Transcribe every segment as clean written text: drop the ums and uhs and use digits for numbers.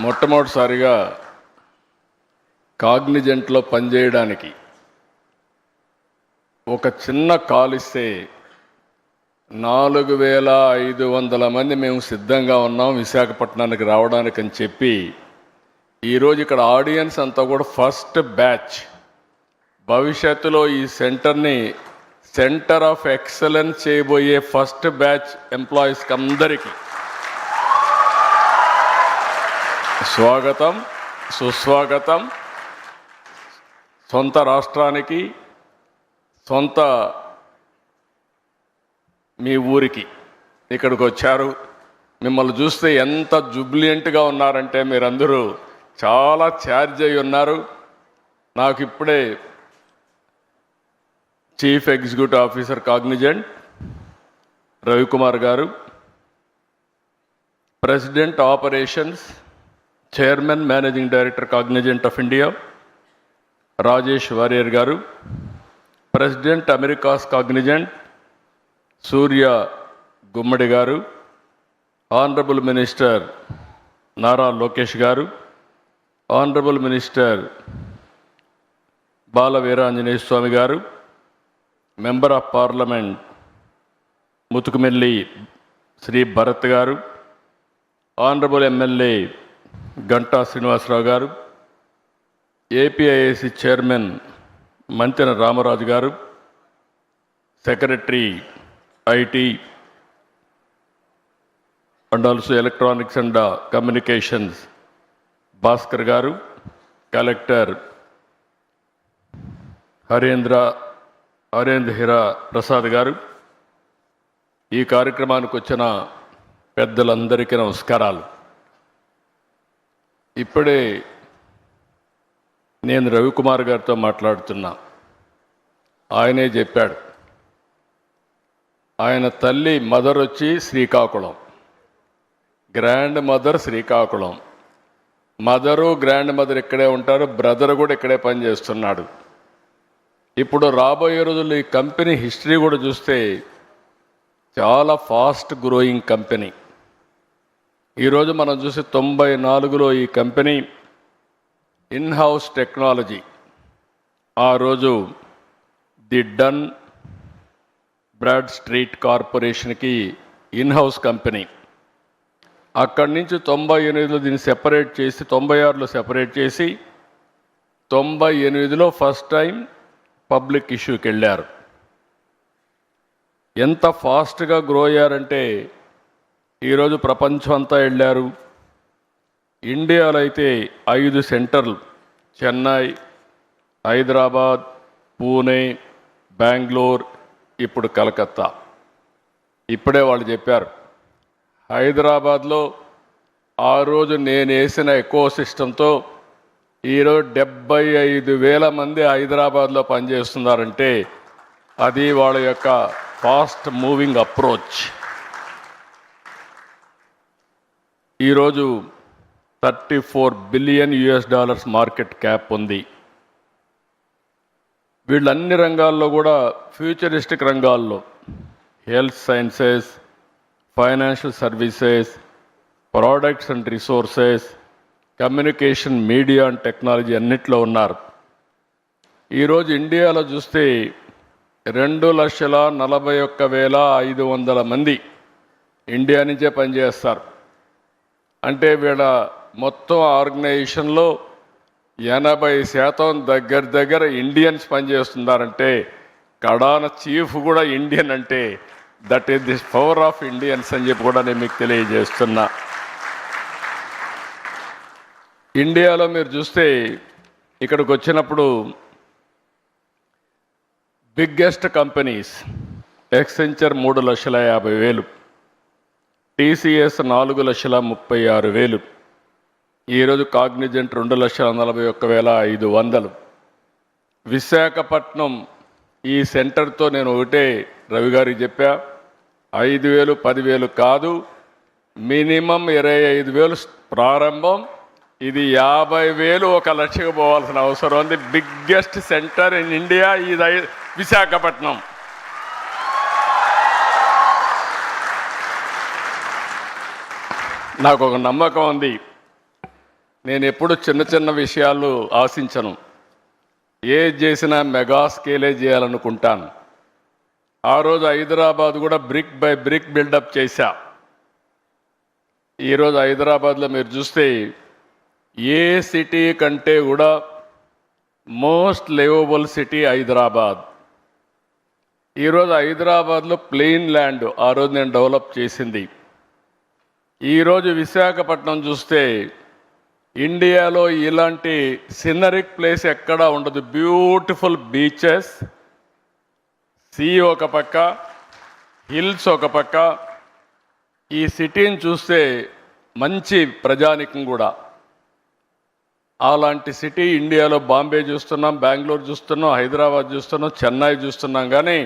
మొట్టమొదటిసారిగా కాగ్నిజెంట్లో పనిచేయడానికి ఒక చిన్న కాల్ ఇస్తే 4500 మంది మేము సిద్ధంగా ఉన్నాం విశాఖపట్నానికి రావడానికి అని చెప్పి ఈరోజు ఇక్కడ ఆడియన్స్ అంతా కూడా ఫస్ట్ బ్యాచ్. భవిష్యత్తులో ఈ సెంటర్ని సెంటర్ ఆఫ్ ఎక్సలెన్స్ చేయబోయే ఫస్ట్ బ్యాచ్ ఎంప్లాయీస్కి అందరికీ స్వాగతం, సుస్వాగతం. సొంత రాష్ట్రానికి, సొంత మీ ఊరికి ఇక్కడికి వచ్చారు. మిమ్మల్ని చూస్తే ఎంత జుబ్లియంట్గా ఉన్నారంటే మీరందరూ చాలా ఛార్జ్ అయి ఉన్నారు. నాకు ఇప్పుడే chief executive officer Cognizant Ravikumar garu, president operations, chairman managing director Cognizant of India Rajesh Warrier garu, president Americas Cognizant Surya Gummadi garu, honourable minister Nara Lokesh garu, honourable minister Bala Veeranjaneya Swamy garu, member of parliament Mathukumilli Shri Bharat garu, honourable MLA Ganta Srinivasarao గారు, ఏపీఐఏసీ చైర్మన్ మంతెన రామరాజు గారు, secretary IT and also electronics and communications Bhaskar గారు, collector Harendra Prasad గారు, ఈ కార్యక్రమానికి వచ్చిన పెద్దలందరికీ నమస్కారాలు. ఇప్పుడే నేను రవికుమార్ గారితో మాట్లాడుతున్నా. ఆయనే చెప్పాడు, ఆయన తల్లి మదర్ వచ్చి Srikakulam, grand mother Srikakulam, mother grand mother ఇక్కడే ఉంటారు, బ్రదర్ కూడా ఇక్కడే పనిచేస్తున్నాడు. ఇప్పుడు రాబోయే రోజుల్లో ఈ కంపెనీ హిస్టరీ కూడా చూస్తే చాలా ఫాస్ట్ గ్రోయింగ్ కంపెనీ. ఈరోజు మనం చూసి 94లో ఈ కంపెనీ ఇన్హౌస్ టెక్నాలజీ, ఆ రోజు ది డన్ బ్రాడ్ స్ట్రీట్ కార్పొరేషన్కి ఇన్హౌస్ కంపెనీ. అక్కడి నుంచి 98లో దీన్ని సెపరేట్ చేసి 96లో సెపరేట్ చేసి 98లో ఫస్ట్ టైం పబ్లిక్ ఇష్యూకి వెళ్ళారు. ఎంత ఫాస్ట్గా గ్రో అయ్యారంటే ఈరోజు ప్రపంచం అంతా వెళ్ళారు. ఇండియాలో అయితే 5 సెంటర్లు, చెన్నై, హైదరాబాద్, పూణే, బెంగళూరు, ఇప్పుడు కలకత్తా. ఇప్పుడే వాళ్ళు చెప్పారు, హైదరాబాద్లో ఆ రోజు నేను వేసిన ఎకో సిస్టంతో ఈరోజు 75,000 మంది హైదరాబాద్లో పనిచేస్తున్నారంటే అది వాళ్ళ యొక్క ఫాస్ట్ మూవింగ్ అప్రోచ్. ఈరోజు $34 బిలియన్ మార్కెట్ క్యాప్ ఉంది. వీళ్ళు అన్ని రంగాల్లో కూడా ఫ్యూచరిస్టిక్ రంగాల్లో health sciences, financial services, products and resources, communication, media and technology అన్నిట్లో ఉన్నారు. ఈరోజు ఇండియాలో చూస్తే 2,41,500 మంది ఇండియా నుంచే పనిచేస్తారు. అంటే వీళ్ళ మొత్తం ఆర్గనైజేషన్లో 80% దగ్గర ఇండియన్స్ పనిచేస్తున్నారంటే కడాన చీఫ్ కూడా ఇండియన్ అంటే that is the power of Indians అని చెప్పి కూడా నేను మీకు తెలియజేస్తున్నా. ఇండియాలో మీరు చూస్తే ఇక్కడికి వచ్చినప్పుడు బిగ్గెస్ట్ కంపెనీస్ ఎక్సెంచర్ 3,50,000, టీసీఎస్ 4,36,000, ఈరోజు కాగ్నిజెంట్ 2,41,500. విశాఖపట్నం ఈ సెంటర్తో నేను ఒకటే రవి గారికి చెప్పా, 5,000 10,000 కాదు, మినిమం 25,000 ప్రారంభం, ఇది 50,000 1 లక్షకు పోవాల్సిన అవసరం ఉంది. బిగ్గెస్ట్ సెంటర్ ఇన్ ఇండియా ఇది విశాఖపట్నం. నాకు ఒక నమ్మకం ఉంది, నేను ఎప్పుడు చిన్న చిన్న విషయాలు ఆశించను. ఏది చేసినా మెగా స్కేలే చేయాలనుకుంటాను. ఆ రోజు హైదరాబాద్ కూడా బ్రిక్ బై బ్రిక్ బిల్డప్ చేశా. ఈరోజు హైదరాబాద్లో మీరు చూస్తే ఏ సిటీ కంటే కూడా మోస్ట్ లివబుల్ సిటీ హైదరాబాద్. ఈరోజు హైదరాబాద్లో ప్లెయిన్ ల్యాండ్ ఆ రోజు నేను డెవలప్ చేసింది. ఈరోజు విశాఖపట్నం చూస్తే ఇండియాలో ఇలాంటి సినరిక్ ప్లేస్ ఎక్కడా ఉండదు. బ్యూటిఫుల్ బీచెస్, సీ ఒక పక్క, హిల్స్ ఒక పక్క. ఈ సిటీని చూస్తే మంచి ప్రజానికం కూడా. అలాంటి సిటీ ఇండియాలో బాంబే చూస్తున్నాం, బెంగళూరు చూస్తున్నాం, హైదరాబాద్ చూస్తున్నాం, చెన్నై చూస్తున్నాం. కానీ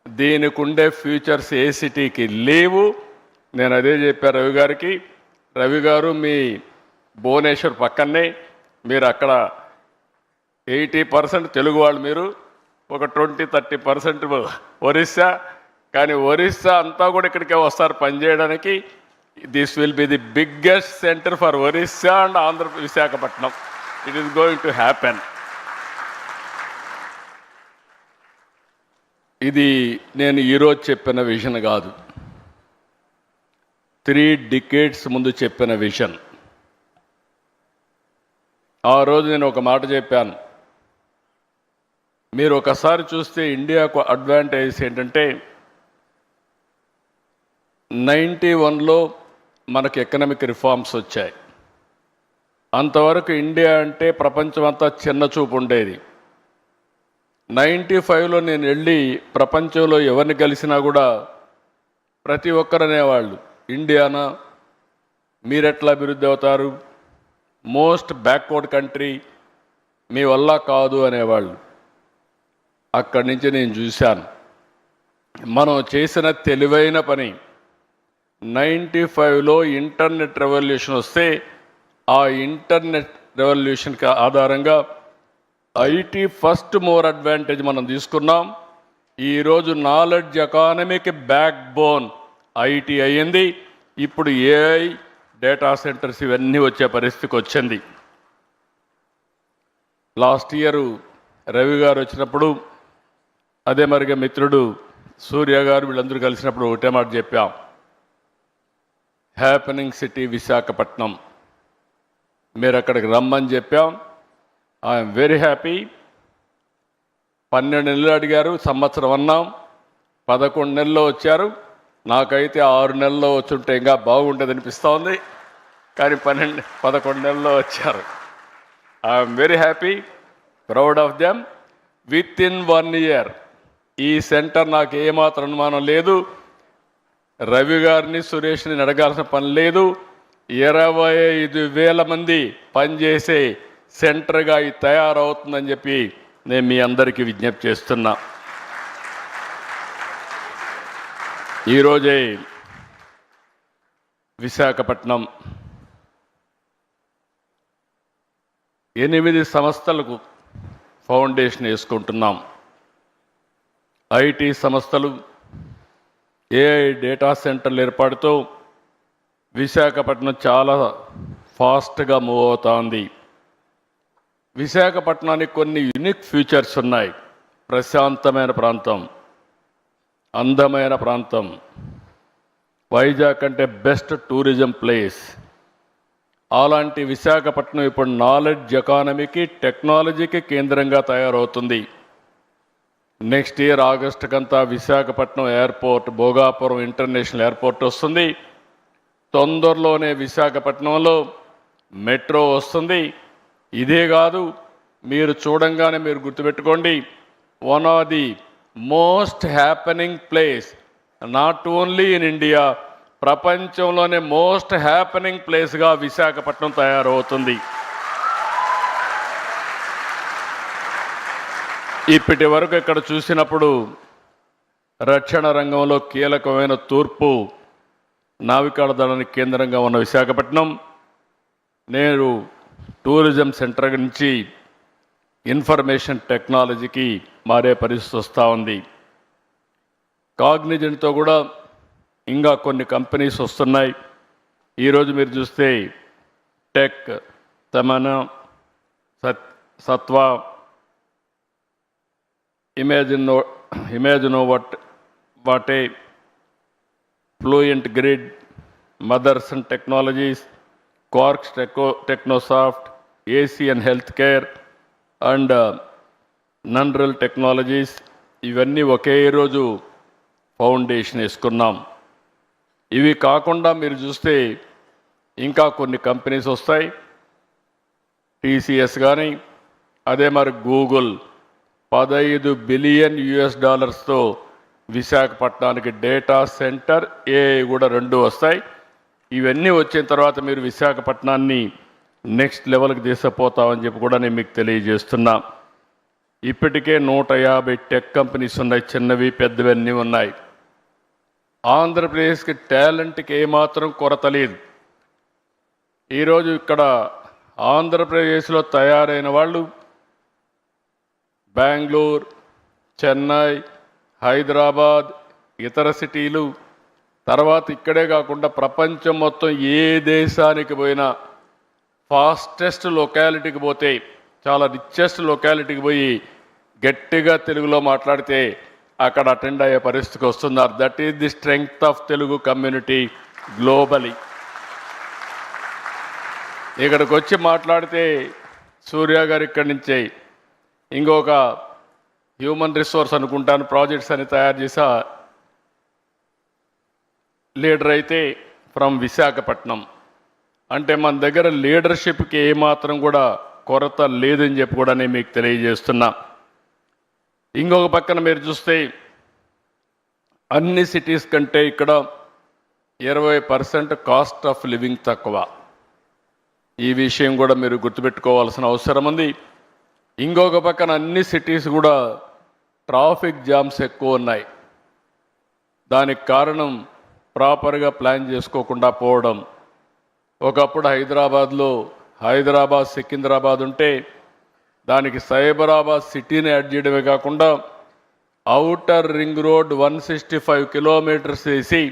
దీనికి ఉండే ఫ్యూచర్స్ ఏ సిటీకి లేవు. నేను అదే చెప్పాను రవి గారికి. రవి గారు మీ భువనేశ్వర్ పక్కనే, మీరు అక్కడ 80% తెలుగు వాళ్ళు, మీరు ఒక 20-30% ఒరిస్సా. కానీ ఒరిస్సా అంతా కూడా ఇక్కడికే వస్తారు పనిచేయడానికి. This will be the biggest centre for Orissa and Andhra Visakhapatnam. It is going to happen. ఇది నేను ఈరోజు చెప్పిన విజన్ కాదు, 3 decades ముందు చెప్పిన విజన్. ఆ రోజు నేను ఒక మాట చెప్పాను. మీరు ఒకసారి చూస్తే ఇండియాకు అడ్వాంటేజ్ ఏంటంటే 91లో మనకు ఎకనామిక్ రిఫార్మ్స్ వచ్చాయి. అంతవరకు ఇండియా అంటే ప్రపంచమంతా చిన్న చూపు ఉండేది. 95లో నేను వెళ్ళి ప్రపంచంలో ఎవరిని కలిసినా కూడా ప్రతి ఒక్కరు అనేవాళ్ళు, ఇండియానా, మీరెట్లా అభివృద్ధి అవుతారు, మోస్ట్ బ్యాక్వర్డ్ కంట్రీ, మీ వల్ల కాదు అనేవాళ్ళు. అక్కడి నుంచి నేను చూశాను మనం చేసిన తెలివైన పని. 95లో ఇంటర్నెట్ రెవల్యూషన్ వస్తే ఆ ఇంటర్నెట్ రెవల్యూషన్కి ఆధారంగా ఐటీ ఫస్ట్ మోర్ అడ్వాంటేజ్ మనం తీసుకున్నాం. ఈరోజు నాలెడ్జ్ ఎకానమీకి బ్యాక్ బోన్ ఐటీ అయ్యింది. ఇప్పుడు ఏఐ, డేటా సెంటర్స్ ఇవన్నీ వచ్చే పరిస్థితికి వచ్చింది. లాస్ట్ ఇయర్ రవి గారు వచ్చినప్పుడు, అదే మరిగా మిత్రుడు సూర్య గారు, వీళ్ళందరూ కలిసినప్పుడు ఒకటే మాట చెప్పాం, హ్యాపెనింగ్ సిటీ విశాఖపట్నం, మీరు అక్కడికి రమ్మని చెప్పాం. I'm very happy. 12 నెలలు అడిగారు, సంవత్సరం అన్నాం, 11 నెలల్లో వచ్చారు. నాకైతే 6 నెలల్లో వచ్చుంటే ఇంకా బాగుండేది అనిపిస్తూ ఉంది. కానీ 11 నెలల్లో వచ్చారు. I'm very happy, proud of them. With in 1 year ఈ సెంటర్ నాకు ఏమాత్రం అనుమానం లేదు. రవి గారిని, సురేష్ని అడగాల్సిన పని లేదు. 25,000 మంది పనిచేసే సెంటర్గా ఇది తయారవుతుందని చెప్పి నేను మీ అందరికీ విజ్ఞప్తి చేస్తున్నా. ఈరోజే విశాఖపట్నం 8 సంస్థలకు ఫౌండేషన్ వేసుకుంటున్నాం. ఐటీ సంస్థలు, ఏఐ డేటా సెంటర్లు ఏర్పాటుతో విశాఖపట్నం చాలా ఫాస్ట్గా మూవ్ అవుతూ ఉంది. విశాఖపట్నానికి కొన్ని యూనిక్ ఫీచర్స్ ఉన్నాయి. ప్రశాంతమైన ప్రాంతం, అందమైన ప్రాంతం, వైజాగ్ అంటే బెస్ట్ టూరిజం ప్లేస్. అలాంటి విశాఖపట్నం ఇప్పుడు నాలెడ్జ్ ఎకానమీకి, టెక్నాలజీకి కేంద్రంగా తయారవుతుంది. నెక్స్ట్ ఇయర్ ఆగస్టుకంతా Visakhapatnam airport, Bhogapuram international airport వస్తుంది. తొందరలోనే విశాఖపట్నంలో మెట్రో వస్తుంది. ఇదే కాదు, మీరు చూడంగానే మీరు గుర్తుపెట్టుకోండి, one of the most happening place not only in India, ప్రపంచంలోనే మోస్ట్ హ్యాపెనింగ్ ప్లేస్గా విశాఖపట్నం తయారవుతుంది. ఇప్పటి వరకు ఇక్కడ చూసినప్పుడు రక్షణ రంగంలో కీలకమైన తూర్పు నావికాల దళానికి కేంద్రంగా ఉన్న విశాఖపట్నం నేడు టూరిజం సెంటర్ నుంచి ఇన్ఫర్మేషన్ టెక్నాలజీకి మారే పరిస్థితి వస్తూ ఉంది. కాగ్నిజెంట్తో కూడా ఇంకా కొన్ని కంపెనీస్ వస్తున్నాయి. ఈరోజు మీరు చూస్తే టెక్, తమన సత్వ ఇమేజినో what a fluent grid, Motherson Technologies, Quarks Technosoft, ACN Healthcare and Nunrel Technologies ఇవన్నీ ఒకే రోజు ఫౌండేషన్ వేసుకున్నాం. ఇవి కాకుండా మీరు చూస్తే ఇంకా కొన్ని కంపెనీస్ వస్తాయి. టీసీఎస్ కానీ అదే మరి గూగుల్ $15 బిలియన్ విశాఖపట్నానికి డేటా సెంటర్ ఏఐ కూడా 2 వస్తాయి. ఇవన్నీ వచ్చిన తర్వాత మీరు విశాఖపట్నాన్ని నెక్స్ట్ లెవెల్కి తీసుకుపోతామని చెప్పి కూడా నేను మీకు తెలియజేస్తున్నా. ఇప్పటికే 150 టెక్ కంపెనీస్ ఉన్నాయి, చిన్నవి పెద్దవి అన్నీ ఉన్నాయి. ఆంధ్రప్రదేశ్కి టాలెంట్కి ఏమాత్రం కొరత లేదు. ఈరోజు ఇక్కడ ఆంధ్రప్రదేశ్లో తయారైన వాళ్ళు బెంగళూరు, చెన్నై, హైదరాబాద్, ఇతర సిటీలు, తర్వాత ఇక్కడే కాకుండా ప్రపంచం మొత్తం ఏ దేశానికి పోయినా ఫాస్టెస్ట్ లొకాలిటీకి పోతే, చాలా రిచెస్ట్ లొకాలిటీకి పోయి గట్టిగా తెలుగులో మాట్లాడితే అక్కడ అటెండ్ అయ్యే పరిస్థితికి వస్తున్నారు. That is the strength of Telugu community globally. ఇక్కడికి వచ్చి మాట్లాడితే సూర్య గారు ఇక్కడి నుంచే ఇంకొక హ్యూమన్ రిసోర్స్ అనుకుంటాను ప్రాజెక్ట్స్ అని తయారు చేసా లీడర్ అయితే ఫ్రమ్ విశాఖపట్నం. అంటే మన దగ్గర లీడర్షిప్కి ఏమాత్రం కూడా కొరత లేదని చెప్పి కూడా నేను మీకు తెలియజేస్తున్నా. ఇంకొక పక్కన మీరు చూస్తే అన్ని సిటీస్ కంటే ఇక్కడ 20% కాస్ట్ ఆఫ్ లివింగ్ తక్కువ. ఈ విషయం కూడా మీరు గుర్తుపెట్టుకోవాల్సిన అవసరం ఉంది. ఇంకొక పక్కన అన్ని సిటీస్ కూడా ట్రాఫిక్ జామ్స్ ఎక్కువ ఉన్నాయి. దానికి కారణం ప్రాపర్గా ప్లాన్ చేసుకోకుండా పోవడం. ఒకప్పుడు హైదరాబాద్ సికింద్రాబాద్ ఉంటే దానికి సైబరాబాద్ సిటీని యాడ్ చేయడమే కాకుండా ఔటర్ రింగ్ రోడ్ 165 కిలోమీటర్స్ వేసి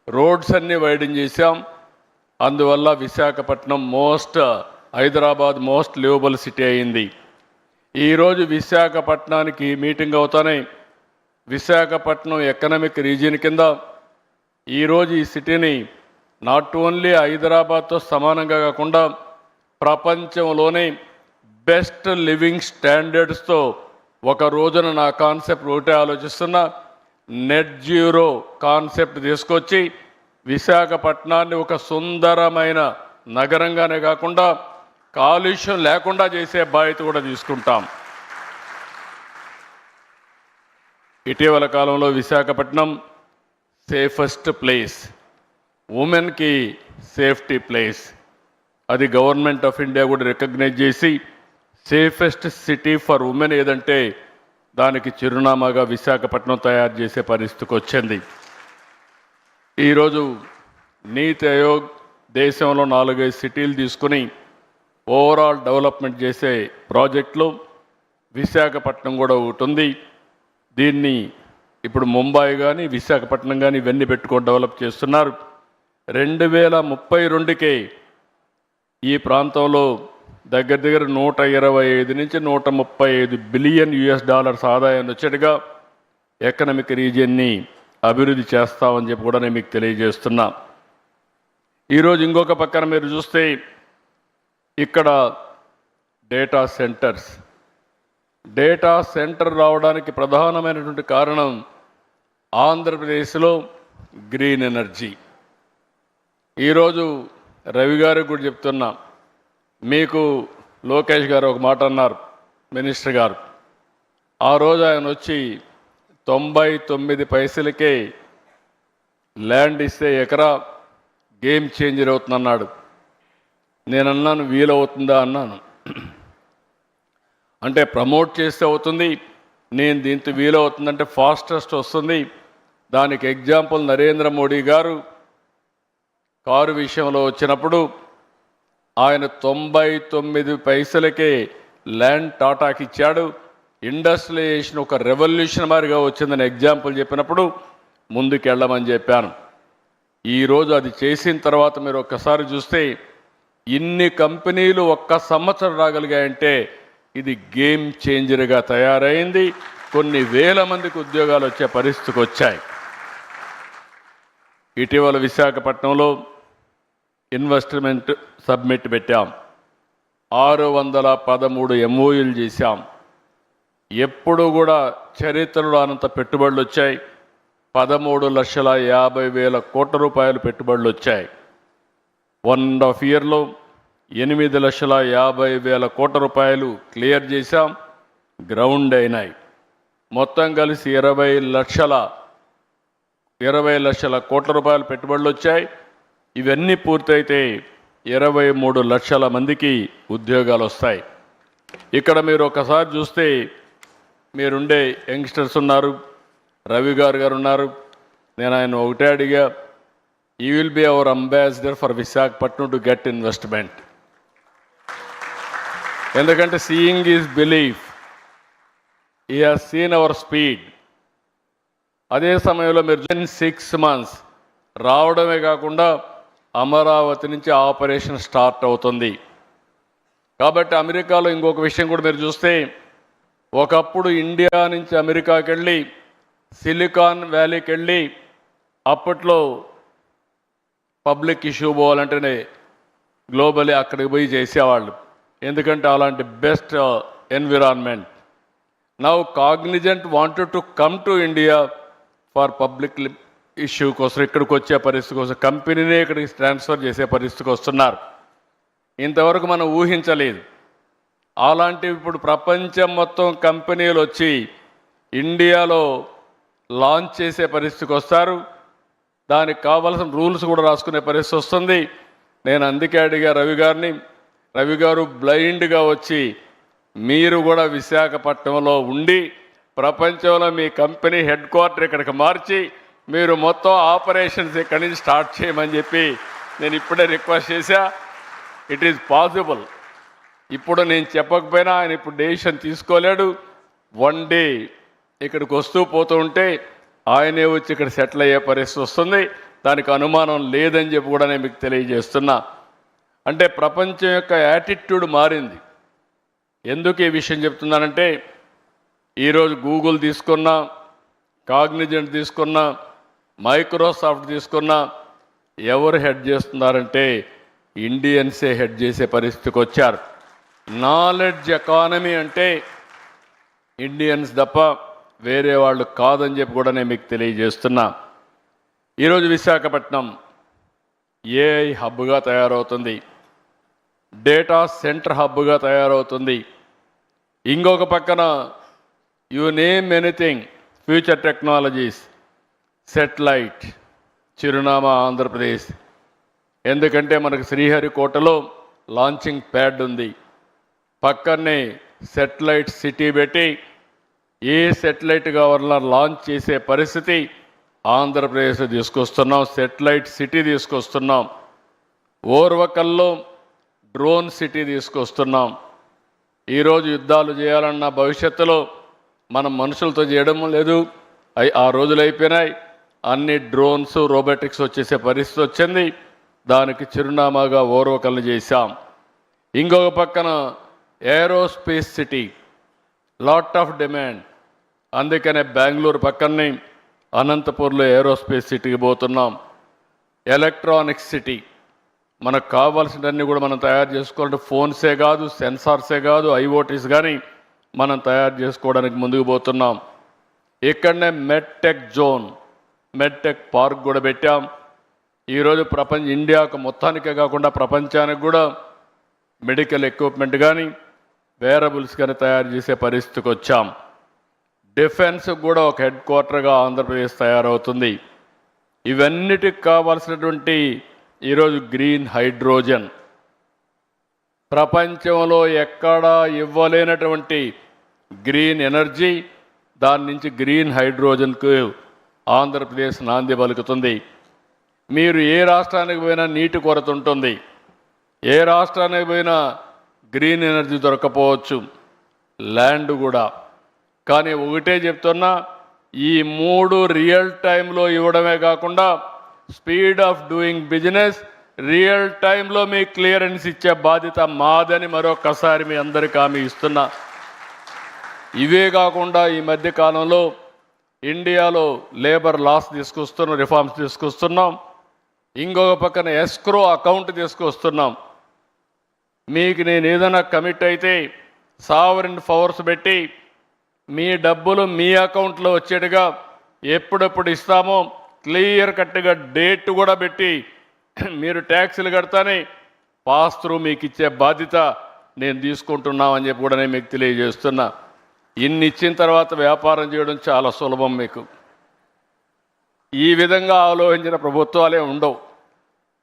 రోడ్స్ అన్నీ వైడెన్ చేశాం. అందువల్ల Visakhapatnam Hyderabad most liveable city అయింది. ఈరోజు విశాఖపట్నానికి మీటింగ్ అవుతానే విశాఖపట్నం ఎకనామిక్ రీజియన్ కింద ఈరోజు ఈ సిటీని నాట్ ఓన్లీ హైదరాబాద్తో సమానంగా కాకుండా ప్రపంచంలోనే బెస్ట్ లివింగ్ స్టాండర్డ్స్తో ఒక రోజున నా కాన్సెప్ట్ ఒకటే ఆలోచిస్తున్నా. నెట్ జీరో కాన్సెప్ట్ తీసుకొచ్చి విశాఖపట్నాన్ని ఒక సుందరమైన నగరంగానే కాకుండా కాలుష్యం లేకుండా చేసే బాధ్యత కూడా తీసుకుంటాం. ఇటీవల కాలంలో విశాఖపట్నం సేఫెస్ట్ ప్లేస్, ఉమెన్కి సేఫ్టీ ప్లేస్, అది గవర్నమెంట్ ఆఫ్ ఇండియా కూడా రికగ్నైజ్ చేసి సేఫెస్ట్ సిటీ ఫర్ ఉమెన్ ఏదంటే దానికి చిరునామాగా విశాఖపట్నం తయారు చేసే పరిస్థితికి వచ్చింది. ఈరోజు నీతి ఆయోగ్ దేశంలో 4-5 సిటీలు తీసుకుని ఓవరాల్ డెవలప్మెంట్ చేసే ప్రాజెక్టులో విశాఖపట్నం కూడా ఒకటి ఉంది. దీన్ని ఇప్పుడు ముంబై కానీ విశాఖపట్నం కానీ ఇవన్నీ పెట్టుకొని డెవలప్ చేస్తున్నారు. 2032కే ఈ ప్రాంతంలో దగ్గర 125 నుంచి 135 బిలియన్ ఆదాయాన్ని వచ్చేట్టుగా ఎకనామిక్ రీజియన్ని అభివృద్ధి చేస్తామని చెప్పి కూడా నేను మీకు తెలియజేస్తున్నా. ఈరోజు ఇంకొక పక్కన మీరు చూస్తే ఇక్కడ డేటా సెంటర్ రావడానికి ప్రధానమైనటువంటి కారణం ఆంధ్రప్రదేశ్లో గ్రీన్ ఎనర్జీ. ఈరోజు రవి గారికి కూడా చెప్తున్నా, మీకు లోకేష్ గారు ఒక మాట అన్నారు, మినిస్టర్ గారు. ఆ రోజు ఆయన వచ్చి 99 పైసలకే ల్యాండ్ ఇస్తే ఎకరా గేమ్ చేంజర్ అవుతుందన్నాడు. నేనన్నాను వీలవుతుందా అన్నాను. అంటే ప్రమోట్ చేస్తే అవుతుంది, నేను దీంతో వీలవుతుందంటే ఫాస్టెస్ట్ వస్తుంది. దానికి ఎగ్జాంపుల్ నరేంద్ర మోడీ గారు కారు విషయంలో వచ్చినప్పుడు ఆయన 99 పైసలకే ల్యాండ్ టాటాకి ఇచ్చాడు. ఇండస్ట్రియలైజేషన్ ఒక రెవల్యూషన్ మాదిరిగా వచ్చిందని ఎగ్జాంపుల్ చెప్పినప్పుడు ముందుకెళ్ళమని చెప్పాను. ఈరోజు అది చేసిన తర్వాత మీరు ఒక్కసారి చూస్తే ఇన్ని కంపెనీలు ఒక్క సంవత్సరం రాగలిగాయంటే ఇది గేమ్ చేంజర్గా తయారైంది. కొన్ని వేల మందికి ఉద్యోగాలు వచ్చే పరిస్థితికి వచ్చాయి. ఇటీవల విశాఖపట్నంలో ఇన్వెస్ట్మెంట్ సబ్మిట్ పెట్టాం. 613 ఎంఓయూలు చేశాం. ఎప్పుడు కూడా చరిత్రలో అనంత పెట్టుబడులు వచ్చాయి. 13,50,000 కోట్ల రూపాయలు పెట్టుబడులు వచ్చాయి. 1.5 ఇయర్లో 8,50,000 కోట్ల రూపాయలు క్లియర్ చేశాం, గ్రౌండ్ అయినాయి. మొత్తం కలిసి 20 లక్షల కోట్ల రూపాయలు పెట్టుబడులు వచ్చాయి. ఇవన్నీ పూర్తయితే 23 లక్షల మందికి ఉద్యోగాలు వస్తాయి. ఇక్కడ మీరు ఒకసారి చూస్తే మీరుండే యంగ్స్టర్స్ ఉన్నారు, రవి గారు ఉన్నారు. నేను ఆయన ఒకటే అడిగా, you will be our ambassador for Visakhapatnam to get investment. ఎందుకంటే seeing is belief. He has seen our speed. అదే సమయంలో మీరు 6 months రావడమే కాకుండా అమరావతి నుంచి ఆపరేషన్ స్టార్ట్ అవుతుంది. కాబట్టి అమెరికాలో ఇంకొక విషయం కూడా మీరు చూస్తే, ఒకప్పుడు ఇండియా నుంచి అమెరికాకి వెళ్ళి సిలికాన్ వ్యాలీకి వెళ్ళి అప్పట్లో పబ్లిక్ ఇష్యూ పోవాలంటేనే గ్లోబలీ అక్కడికి పోయి చేసేవాళ్ళు. ఎందుకంటే అలాంటి best environment. Now Cognizant wanted to come to India for public issue కోసం, ఇక్కడికి వచ్చే పరిస్థితి కోసం కంపెనీనే ఇక్కడికి ట్రాన్స్ఫర్ చేసే పరిస్థితికి వస్తున్నారు. ఇంతవరకు మనం ఊహించలేదు. అలాంటివి ఇప్పుడు ప్రపంచం మొత్తం కంపెనీలు వచ్చి ఇండియాలో లాంచ్ చేసే పరిస్థితికి వస్తారు. దానికి కావాల్సిన రూల్స్ కూడా రాసుకునే పరిస్థితి వస్తుంది. నేను అందుకే అడిగా రవి గారు బ్లైండ్గా వచ్చి మీరు కూడా విశాఖపట్నంలో ఉండి ప్రపంచంలో మీ కంపెనీ హెడ్ క్వార్టర్ ఇక్కడికి మార్చి మీరు మొత్తం ఆపరేషన్స్ ఇక్కడి నుంచి స్టార్ట్ చేయమని చెప్పి నేను ఇప్పుడే రిక్వెస్ట్ చేశా. It is possible. ఇప్పుడు నేను చెప్పకపోయినా ఆయన ఇప్పుడు డెసిషన్ తీసుకోలేడు. వన్ డే ఇక్కడికి వస్తూ పోతూ ఉంటే ఆయనే వచ్చి ఇక్కడ సెటిల్ అయ్యే పరిస్థితి వస్తుంది. దానికి అనుమానం లేదని చెప్పి కూడా నేను మీకు తెలియజేస్తున్నా. అంటే ప్రపంచం యొక్క యాటిట్యూడ్ మారింది. ఎందుకు ఈ విషయం చెప్తున్నానంటే, ఈరోజు గూగుల్ తీసుకున్నా, కాగ్నిజెంట్ తీసుకున్నా, మైక్రోసాఫ్ట్ తీసుకున్నా ఎవరు హెడ్ చేస్తున్నారంటే ఇండియన్సే హెడ్ చేసే పరిస్థితికి వచ్చారు. నాలెడ్జ్ ఎకానమీ అంటే ఇండియన్స్ తప్ప వేరే వాళ్ళు కాదని చెప్పి కూడా నేను మీకు తెలియజేస్తున్నా. ఈరోజు విశాఖపట్నం ఏఐ హబ్గా తయారవుతుంది, డేటా సెంటర్ హబ్గా తయారవుతుంది. ఇంకొక పక్కన you name anything, future technologies, satellite, చిరునామా ఆంధ్రప్రదేశ్. ఎందుకంటే మనకు శ్రీహరికోటలో లాంచింగ్ ప్యాడ్ ఉంది. పక్కనే సెటిలైట్ సిటీ పెట్టి ఏ సెటిలైట్ కావాలన్నా లాంచ్ చేసే పరిస్థితి ఆంధ్రప్రదేశ్ తీసుకొస్తున్నాం. సెటిలైట్ సిటీ తీసుకొస్తున్నాం. ఓర్వకల్లో డ్రోన్ సిటీ తీసుకొస్తున్నాం. ఈరోజు యుద్ధాలు చేయాలన్న భవిష్యత్తులో మనం మనుషులతో చేయడం లేదు, ఆ రోజులు అయిపోయినాయి. అన్ని డ్రోన్స్, రోబోటిక్స్ వచ్చేసే పరిస్థితి వచ్చింది. దానికి చిరునామాగా ఓర్వకల్ని చేశాం. ఇంకొక పక్కన aerospace city, lot of demand. అందుకనే బెంగళూరు పక్కనే అనంతపూర్లో ఏరోస్పేస్ సిటీకి పోతున్నాం. ఎలక్ట్రానిక్స్ సిటీ, మనకు కావాల్సినవన్నీ కూడా మనం తయారు చేసుకోవాలంటే ఫోన్సే కాదు, సెన్సార్సే కాదు, ఐఓటీస్ కానీ మనం తయారు చేసుకోవడానికి ముందుకు పోతున్నాం. ఇక్కడనే మెడ్టెక్ జోన్, మెడ్టెక్ పార్క్ కూడా పెట్టాం. ఈరోజు ఇండియాకు మొత్తానికే కాకుండా ప్రపంచానికి కూడా మెడికల్ ఎక్విప్మెంట్ కానీ వేరబుల్స్ కానీ తయారు చేసే పరిస్థితికి వచ్చాం. డిఫెన్స్కి కూడా ఒక హెడ్ క్వార్టర్గా ఆంధ్రప్రదేశ్ తయారవుతుంది. ఇవన్నిటికి కావాల్సినటువంటి ఈరోజు గ్రీన్ హైడ్రోజన్, ప్రపంచంలో ఎక్కడా ఇవ్వలేనటువంటి గ్రీన్ ఎనర్జీ, దాని నుంచి గ్రీన్ హైడ్రోజన్కు ఆంధ్రప్రదేశ్ నాంది పలుకుతుంది. మీరు ఏ రాష్ట్రానికి పోయినా నీటి కొరత ఉంటుంది, ఏ రాష్ట్రానికి పోయినా గ్రీన్ ఎనర్జీ దొరకపోవచ్చు, ల్యాండ్ కూడా. కానీ ఒకటే చెప్తున్నా, ఈ 3 రియల్ టైంలో ఇవ్వడమే కాకుండా speed of doing business, real టైంలో మీ క్లియరెన్స్ ఇచ్చే బాధ్యత మాదని మరొకసారి మీ అందరికీ హామీ ఇస్తున్నా. ఇవే కాకుండా ఈ మధ్య కాలంలో ఇండియాలో లేబర్ లాస్ తీసుకొస్తున్నాం, రిఫార్మ్స్ తీసుకొస్తున్నాం. ఇంకొక పక్కన ఎస్క్రో అకౌంట్ తీసుకొస్తున్నాం. మీకు నేను ఏదైనా కమిట్ అయితే సావరిన్ ఫవర్స్ పెట్టి మీ డబ్బులు మీ అకౌంట్లో వచ్చేట్టుగా ఎప్పుడెప్పుడు ఇస్తామో క్లియర్ కట్గా డేట్ కూడా పెట్టి మీరు ట్యాక్సులు కడతానే పాస్ త్రూ మీకు ఇచ్చే బాధ్యత నేను తీసుకుంటున్నామని చెప్పి కూడా నేను మీకు తెలియజేస్తున్నా. ఇన్ని ఇచ్చిన తర్వాత వ్యాపారం చేయడం చాలా సులభం. మీకు ఈ విధంగా ఆలోచించిన ప్రభుత్వాలే ఉండవు.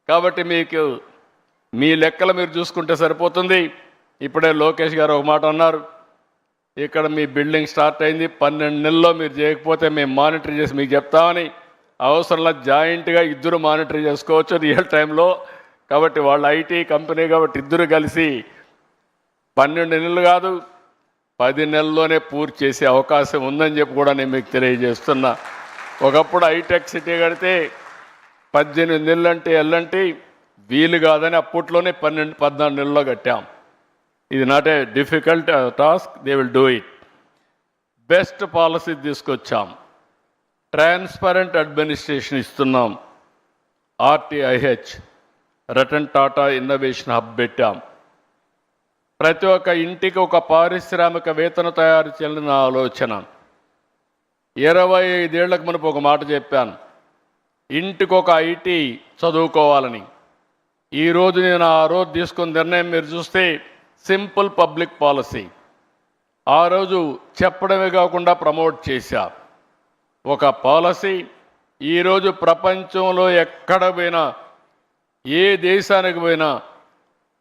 కాబట్టి మీకు మీ లెక్కలు మీరు చూసుకుంటే సరిపోతుంది. ఇప్పుడే లోకేష్ గారు ఒక మాట అన్నారు, ఇక్కడ మీ బిల్డింగ్ స్టార్ట్ అయింది, 12 నెలల్లో మీరు చేయకపోతే మేము మానిటర్ చేసి మీకు చెప్తామని. అవసరంలో జాయింట్గా ఇద్దరు మానిటర్ చేసుకోవచ్చు రియల్ టైంలో. కాబట్టి వాళ్ళ ఐటీ కంపెనీ కాబట్టి ఇద్దరు కలిసి 12 నెలలు కాదు 10 నెలల్లోనే పూర్తి చేసే అవకాశం ఉందని చెప్పి కూడా నేను మీకు తెలియజేస్తున్నా. ఒకప్పుడు హైటెక్ సిటీ కడితే 18 నెలలు అంటే ఎల్లంటి వీలు కాదని అప్పట్లోనే 14 నెలల్లో కట్టాం. ఇది not a difficult task, they will do it. Best policy తీసుకొచ్చాం, ట్రాన్స్పరెంట్ అడ్మినిస్ట్రేషన్ ఇస్తున్నాం, RTIH Ratan Tata innovation hub పెట్టాం. ప్రతి ఒక్క ఇంటికి ఒక పారిశ్రామికవేత్తను తయారు చేయాలన్న ఆలోచన. 25 ఏళ్లకు మనకు ఒక మాట చెప్పాను, ఇంటికి ఒక ఐటీ చదువుకోవాలని. ఈరోజు నేను ఆ రోజు తీసుకున్న నిర్ణయం మీరు చూస్తే సింపుల్ పబ్లిక్ పాలసీ. ఆ రోజు చెప్పడమే కాకుండా ప్రమోట్ చేశా. ఒక పాలసీ ఈరోజు ప్రపంచంలో ఎక్కడ పోయినా, ఏ దేశానికి పోయినా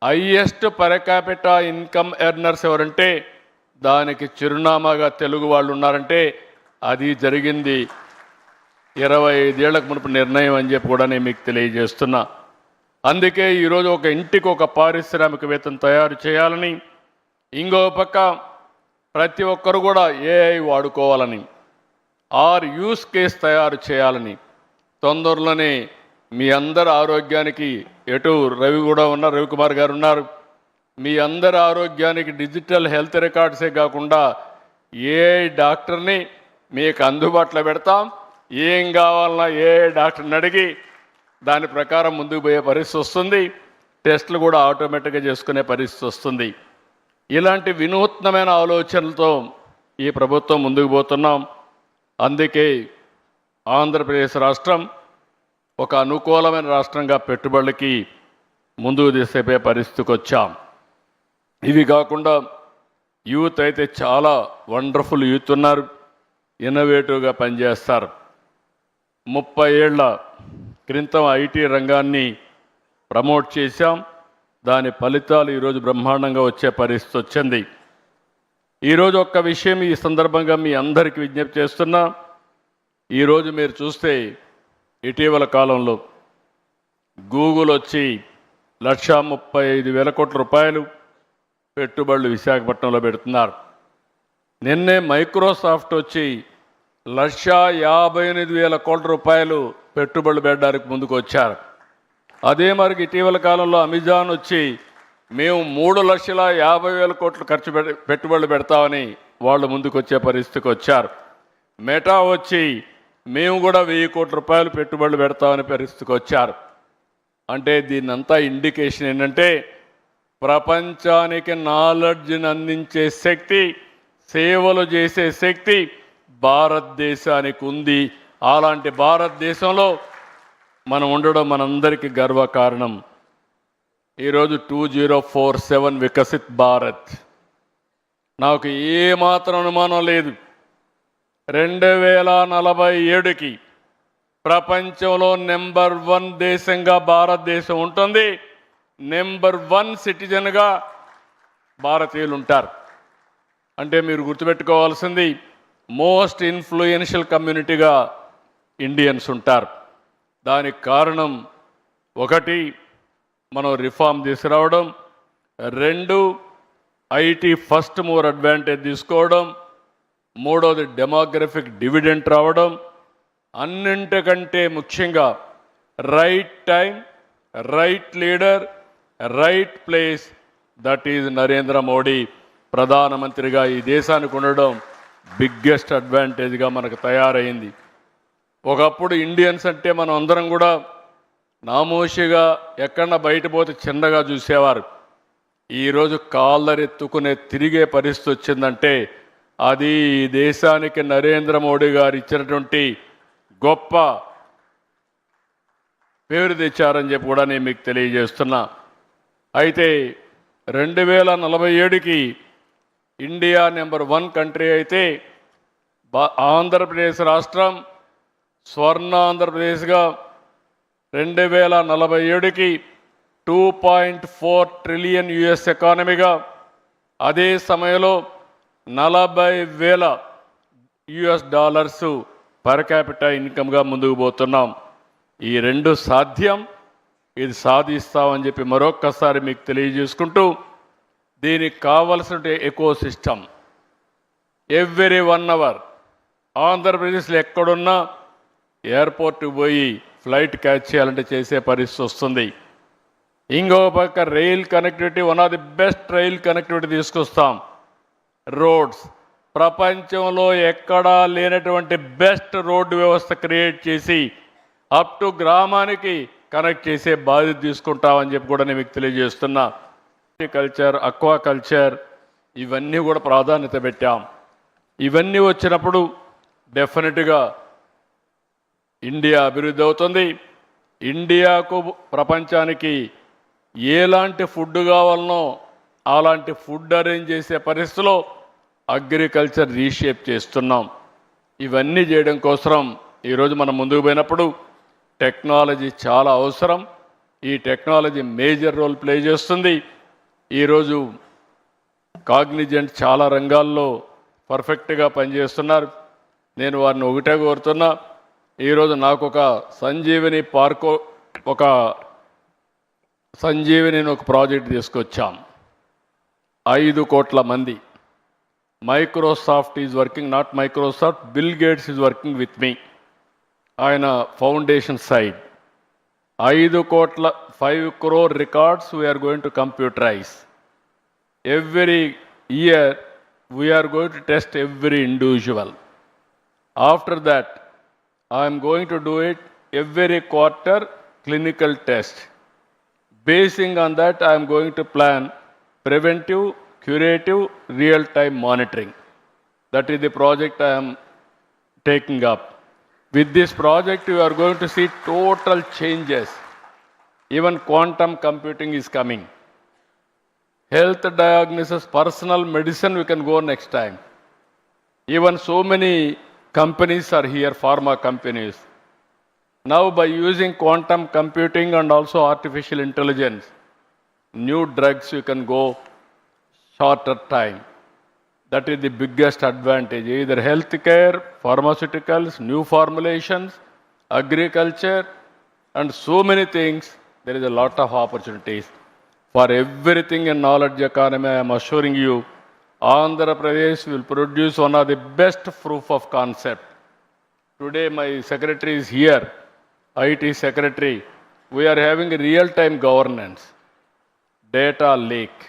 highest per capita income earners ఎవరంటే దానికి చిరునామాగా తెలుగు వాళ్ళు ఉన్నారంటే అది జరిగింది 25 ఏళ్లకు మునుపు నిర్ణయం అని చెప్పి కూడా నేను మీకు తెలియజేస్తున్నా. అందుకే ఈరోజు ఒక ఇంటికి ఒక పారిశ్రామికవేత్తను తయారు చేయాలని, ఇంకో పక్క ప్రతి ఒక్కరు కూడా ఏఐ వాడుకోవాలని, యూస్ కేస్ తయారు చేయాలని. తొందరలోనే మీ అందరి ఆరోగ్యానికి ఎటు రవి కూడా ఉన్నారు, రవికుమార్ గారు ఉన్నారు, మీ అందరి ఆరోగ్యానికి డిజిటల్ హెల్త్ రికార్డ్సే కాకుండా ఏఐ డాక్టర్ని మీకు అందుబాటులో పెడతాం. ఏం కావాలన్నా ఏఐ డాక్టర్ని అడిగి దాని ప్రకారం ముందుకు పోయే పరిస్థితి వస్తుంది. టెస్టులు కూడా ఆటోమేటిక్గా చేసుకునే పరిస్థితి వస్తుంది. ఇలాంటి వినూత్నమైన ఆలోచనలతో ఈ ప్రభుత్వం ముందుకు పోతున్నాం. అందుకే ఆంధ్రప్రదేశ్ రాష్ట్రం ఒక అనుకూలమైన రాష్ట్రంగా పెట్టుబడులకి ముందుకు తీసుకుపోయే పరిస్థితికి వచ్చాం. ఇవి కాకుండా యూత్ అయితే చాలా వండర్ఫుల్ యూత్ ఉన్నారు, ఇన్నోవేటివ్గా పనిచేస్తారు. 30 ఏళ్ల క్రితం ఐటీ రంగాన్ని ప్రమోట్ చేశాం. దాని ఫలితాలు ఈరోజు బ్రహ్మాండంగా వచ్చే పరిస్థితి వచ్చింది. ఈరోజు ఒక్క విషయం ఈ సందర్భంగా మీ అందరికీ విజ్ఞప్తి చేస్తున్నా. ఈరోజు మీరు చూస్తే ఇటీవల కాలంలో గూగుల్ వచ్చి 1,35,000 కోట్ల రూపాయలు పెట్టుబడులు విశాఖపట్నంలో పెడుతున్నారు. నిన్నే మైక్రోసాఫ్ట్ వచ్చి 1,58,000 కోట్ల రూపాయలు పెట్టుబడులు పెట్టడానికి ముందుకు వచ్చారు. అదే మరికి ఇటీవల కాలంలో అమెజాన్ వచ్చి మేము 3,50,000 కోట్లు పెట్టుబడులు పెడతామని వాళ్ళు ముందుకు వచ్చే పరిస్థితికి వచ్చారు. మెటా వచ్చి మేము కూడా 1,000 కోట్ల రూపాయలు పెట్టుబడులు పెడతామని పరిస్థితికి వచ్చారు. అంటే దీన్నంతా ఇండికేషన్ ఏంటంటే ప్రపంచానికి నాలెడ్జ్ని అందించే శక్తి, సేవలు చేసే శక్తి భారతదేశానికి ఉంది. అలాంటి భారతదేశంలో మనం ఉండడం మనందరికీ గర్వకారణం. ఈరోజు 2047 వికసిత్ భారత్. నాకు ఏమాత్రం అనుమానం లేదు, 2047కి ప్రపంచంలో నెంబర్ 1 దేశంగా భారతదేశం ఉంటుంది. నెంబర్ 1 సిటిజన్గా భారతీయులు ఉంటారు. అంటే మీరు గుర్తుపెట్టుకోవాల్సింది మోస్ట్ ఇన్ఫ్లుయెన్షియల్ కమ్యూనిటీగా ఇండియన్స్ ఉంటారు. దానికి కారణం 1 మనం రిఫార్మ్ తీసుకురావడం, 2 ఐటీ ఫస్ట్ మూవర్ అడ్వాంటేజ్ తీసుకోవడం, 3వది డెమోగ్రఫిక్ డివిడెంట్ రావడం, అన్నింటికంటే ముఖ్యంగా right time right leader, right place, that is Narendra Modi ప్రధానమంత్రిగా ఈ దేశానికి ఉండడం బిగ్గెస్ట్ అడ్వాంటేజ్గా మనకు తయారైంది. ఒకప్పుడు ఇండియన్స్ అంటే మనం అందరం కూడా నామోషిగా ఎక్కడన్నా బయట పోతే చిన్నగా చూసేవారు. ఈరోజు కాళ్ళరెత్తుకునే తిరిగే పరిస్థితి వచ్చిందంటే అది ఈ దేశానికి నరేంద్ర మోడీ గారు ఇచ్చినటువంటి గొప్ప పేరు తెచ్చారని చెప్పి కూడా నేను మీకు తెలియజేస్తున్నా. అయితే 2047కి ఇండియా నెంబర్ 1 కంట్రీ అయితే ఆంధ్రప్రదేశ్ రాష్ట్రం స్వర్ణ ఆంధ్రప్రదేశ్గా 2047కి 2.4 ట్రిలియన్ యుఎస్ ఎకానమీగా, అదే సమయంలో $40,000 పర్ క్యాపిటల్ ఇన్కమ్గా ముందుకు పోతున్నాం. ఈ రెండు సాధ్యం, ఇది సాధిస్తామని చెప్పి మరొక్కసారి మీకు తెలియజేసుకుంటూ, దీనికి కావలసిన ఎకో సిస్టమ్ ఎవ్రీ 1 అవర్ ఆంధ్రప్రదేశ్లో ఎక్కడున్నా ఎయిర్పోర్ట్కి పోయి ఫ్లైట్ క్యాచ్ చేయాలంటే చేసే పరిస్థితి వస్తుంది. ఇంకో పక్క rail connectivity, one of the best rail connectivity తీసుకొస్తాం. రోడ్స్ ప్రపంచంలో ఎక్కడా లేనటువంటి బెస్ట్ రోడ్డు వ్యవస్థ క్రియేట్ చేసి అప్ టు గ్రామానికి కనెక్ట్ చేసే బాధ్యత తీసుకుంటామని చెప్పి కూడా నేను మీకు తెలియజేస్తున్నా. కల్చర్, అక్వా కల్చర్, ఇవన్నీ కూడా ప్రాధాన్యత పెట్టాం. ఇవన్నీ వచ్చినప్పుడు డెఫినెట్గా ఇండియా అభివృద్ధి అవుతుంది. ఇండియాకు ప్రపంచానికి ఎలాంటి ఫుడ్ కావాలనో అలాంటి ఫుడ్ అరేంజ్ చేసే పరిస్థితిలో అగ్రికల్చర్ రీషేప్ చేస్తున్నాం. ఇవన్నీ చేయడం కోసం ఈరోజు మనం ముందుకు పోయినప్పుడు టెక్నాలజీ చాలా అవసరం. ఈ టెక్నాలజీ మేజర్ రోల్ ప్లే చేస్తుంది. ఈరోజు కాగ్నిజెంట్ చాలా రంగాల్లో పర్ఫెక్ట్గా పనిచేస్తున్నారు. నేను వారిని ఒకటే కోరుతున్నా, ఈరోజు నాకు ఒక సంజీవిని పార్క్, ఒక సంజీవిని ఒక ప్రాజెక్ట్ తీసుకొచ్చాం. 5 కోట్ల మంది. Microsoft is working, not Microsoft, Bill Gates is working with me. ఆయన foundation side 5 crore records we're going to computerize. Every year we're going to test every individual. After that I'm going to do it every quarter clinical test. Basing on that, I am going to plan preventive, curative, real-time monitoring. That is the project I am taking up. With this project, you are going to see total changes. Even quantum computing is coming. Health diagnosis, personal medicine, we can go next time. Even so many companies are here, pharma companies. Now, by using quantum computing and also artificial intelligence, new drugs you can go shorter time. That is the biggest advantage. Either healthcare, pharmaceuticals, new formulations, agriculture, and so many things. There is a lot of opportunities. For everything in knowledge economy, I am assuring you, Andhra Pradesh will produce one of the best proof of concept. Today, my secretary is here. IT secretary, we are having a real-time governance, data lake.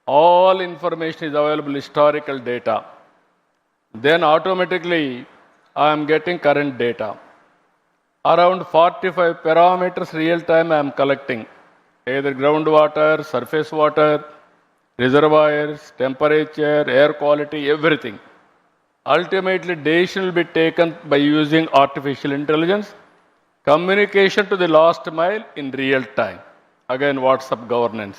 All information is available, historical data. Then automatically, I am getting current data. Around 45 parameters real-time I am collecting, either groundwater, surface water, reservoirs, temperature, air quality, everything. Ultimately, decision will be taken by using artificial intelligence. Communication to the last mile in real time. Again, WhatsApp governance.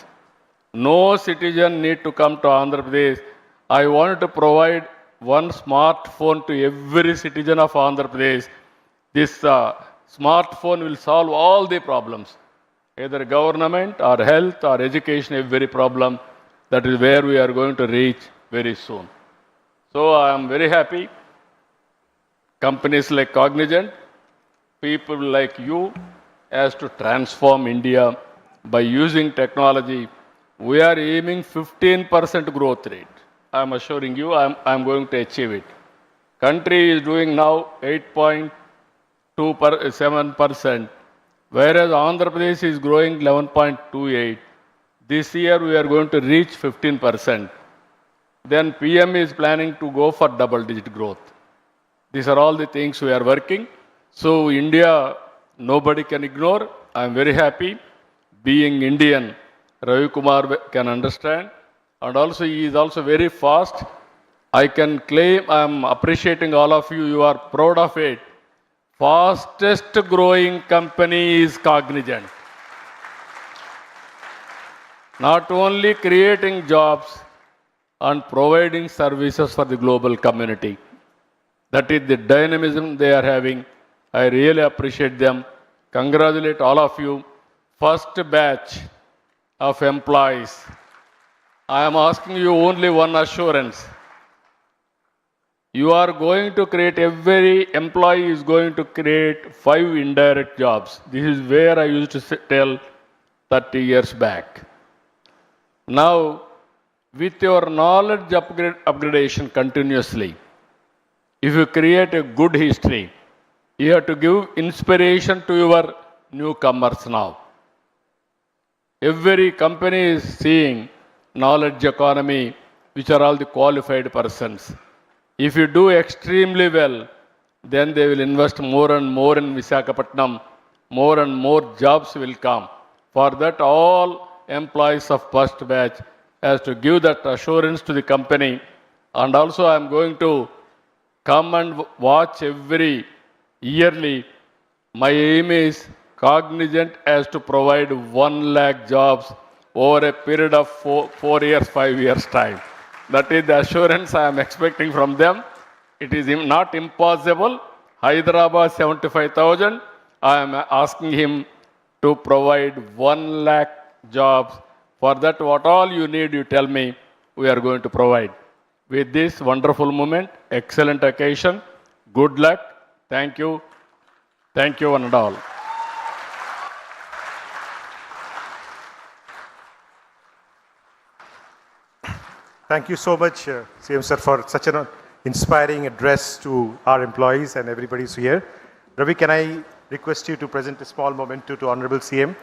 No citizen need to come to Andhra Pradesh. I want to provide one smartphone to every citizen of Andhra Pradesh. This smartphone will solve all the problems, either government or health or education, every problem. That is where we are going to reach very soon. So I am very happy. Companies like Cognizant, people like you, as to transform India by using technology. We are aiming 15% growth rate. I am assuring you, I am going to achieve it. Country is doing now 8.27%. whereas Andhra Pradesh is growing 11.28. This year we are going to reach 15%. Then PM is planning to go for double-digit growth. These are all the things we are working. So India, nobody can ignore. I am very happy. Being Indian, Ravi Kumar can understand. And also he is also very fast. I can claim, I am appreciating all of you. You are proud of it. Fastest growing company is Cognizant. Not only creating jobs and providing services for the global community. That is the dynamism they are having. I really appreciate them. Congratulate all of you. First batch of employees. I am asking you only one assurance. You are going to create, every employee is going to create 5 indirect jobs. This is where I used to tell 30 years back. Now, with your knowledge upgradation continuously, if you create a good history, you have to give inspiration to your newcomers now. Every company is seeing knowledge economy, which are all the qualified persons. If you do extremely well, then they will invest more and more in Visakhapatnam. More and more jobs will come. For that, all employees of first batch has to give that assurance to the company. And also I am going to come and watch every yearly. My aim is Cognizant has to provide 1 lakh jobs over a period of 4 years, 5 years time. That is the assurance I am expecting from them. It is not impossible. Hyderabad 75,000. I am asking him to provide 1 lakh jobs. For that, what all you need, you tell me, we are going to provide. With this wonderful moment, excellent occasion, good luck. Thank you. Thank you one and all. Thank you so much, CM sir, for such an inspiring address to our employees and everybody who's here. Ravi, can I request you to present a small memento to Honorable CM?